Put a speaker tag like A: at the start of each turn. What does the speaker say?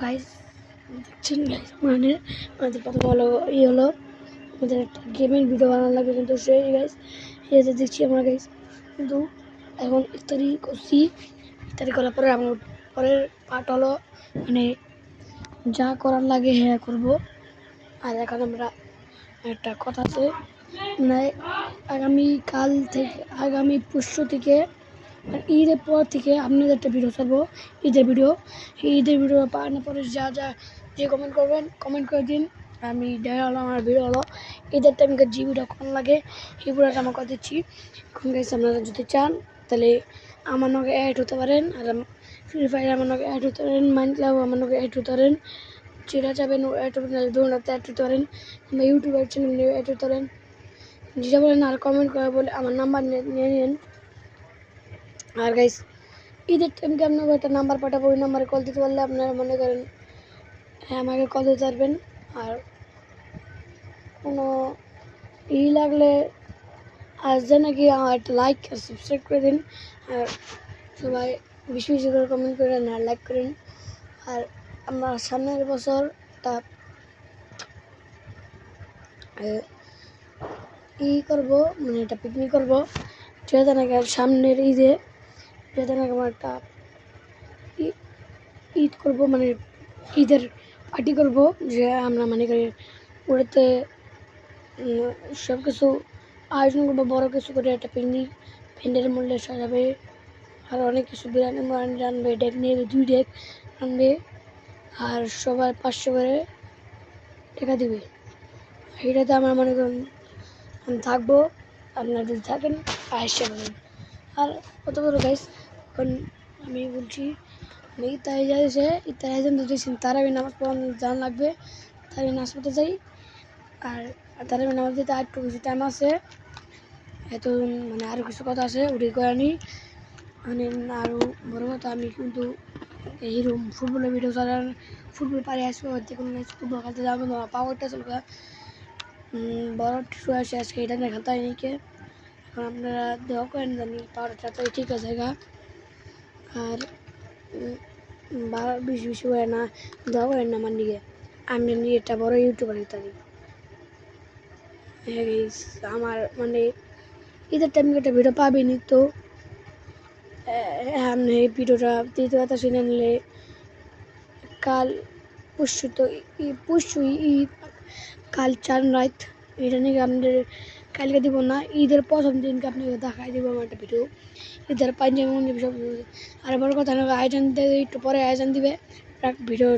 A: Guys দেখছেন guys মানে আমাদের প্রথম হলো হলো আমাদের একটা গেমের ভিডিও বানানো লাগবে, কিন্তু সেই গাইস এই যে দেখছি আমরা গাইস কিন্তু এখন ইফতারি করছি। ইফতারি করার পরে আমার পরের পার্ট হলো মানে যা করার লাগে হ্যাঁ করবো। আর এখন আমরা একটা কথা আছে মানে আগামীকাল থেকে আগামী পরশু থেকে ঈদের পর থেকে আপনাদের একটা ভিডিও ছাড়বো, ঈদের ভিডিও পাওয়ানোর পরে যা যে কমেন্ট করবেন কমেন্ট করে দিন। আমি দেখা হলো আমার ভিডিও হলো ঈদের টাইমকে যে ভিডিও কখন লাগে সেই ভিডিওটা আমার কথা দিচ্ছি। এখন গেছে আপনারা যদি চান তাহলে আমার নাকি অ্যাড হতে পারেন, আর ফ্রি ফায়ার আমার নাকি অ্যাড হতে পারেন, মাইন্ড ক্লাব আমার নাকি অ্যাড হতে পারেন, যেটা চাবেন অ্যাড হতে পারেন, দোনাতে অ্যাড হতে পারেন, আমার ইউটিউবের চ্যানেলে অ্যাড হতে পারেন, যেটা বলেন। আর কমেন্ট করে বলে আমার নাম্বার নিয়ে নিন। আর গাইস ঈদের টাইমকে আপনাকে একটা নাম্বার পাঠাবো, ওই নাম্বারে কল দিতে পারলে আপনারা মনে করেন হ্যাঁ আমাকে কল দিতে পারবেন। আর কোনো লাগলে আজ নাকি একটা লাইক আর সাবস্ক্রাইব করে দিন। আর সবাই বেশি বেশি করে কমেন্ট করেন আর লাইক করেন। আর আমরা সামনের বছর করবো মানে একটা পিকনিক করবো, যেটা নাকি সামনের ঈদে, যেটা নাকি আমার একটা ঈদ করবো মানে ঈদের পার্টি করবো, যে আমরা মানে করি ওটাতে সব কিছু আয়োজন করবো, বড়ো কিছু করে একটা পিকনিক প্যান্ডেলের মূল্যে সাজাবে, আর অনেক কিছু বিরিয়ানি রানবে, ডেক নিয়ে 2 ডেক রানবে, আর সবাই 500 করে টাকা দিবে। এটাতে আমার মনে করেন আমি থাকবো, আপনারা যদি থাকেন আসতে পারেন। আর কত বড় গাইস এখন আমি বলছি আমি তাই যাইছে ইত্যাদি আয়োজন দিয়েছেন, তারাবি নামাজ পড়ানো জান লাগবে, তারাবি নামাজ পড়তে যাই। আর তারাবি নামাজ দিতে আর একটু কিছু টাইম আছে, এত মানে আরও কিছু কথা আছে ওটি করে আনি মানে আরও বড় কথা। আমি কিন্তু এইরকম ফুটবলের ভিডিও ছাড়ার ফুটবল পারে আসবো, কোনো ফুটবল খেলতে যাবো না, পাওয়ারটা চলবে বড় শু আসে আজকে এটা নিয়ে খেলতে হয় নাকি। এখন আপনারা দেওয়া করেন জানি পাওয়ারটা তো ঠিক আছে গা, আর বেশি বেশি করে না দেওয়া করেন না আমার নিয়ে, আমি নিয়ে একটা বড় ইউটিউবার ইত্যাদি। আমার মানে ঈদের টাইমে একটা ভিডিও পাবেনি, তো আপনি এই ভিডিওটা দিতে কথা শুনে নিলে কাল পরশু তো পরশু ঈদ, কাল 4 রাত, এটা নাকি আপনাদের কালকে দিব না, ঈদের প্রথম দিনকে আপনাকে দেখাই দেবো আমার একটা ভিডিও ঈদের পাঞ্জাবি মন্দির সব। আর বড় কথা আয়োজন দিতে একটু পরে আয়োজন দিবে ভিডিও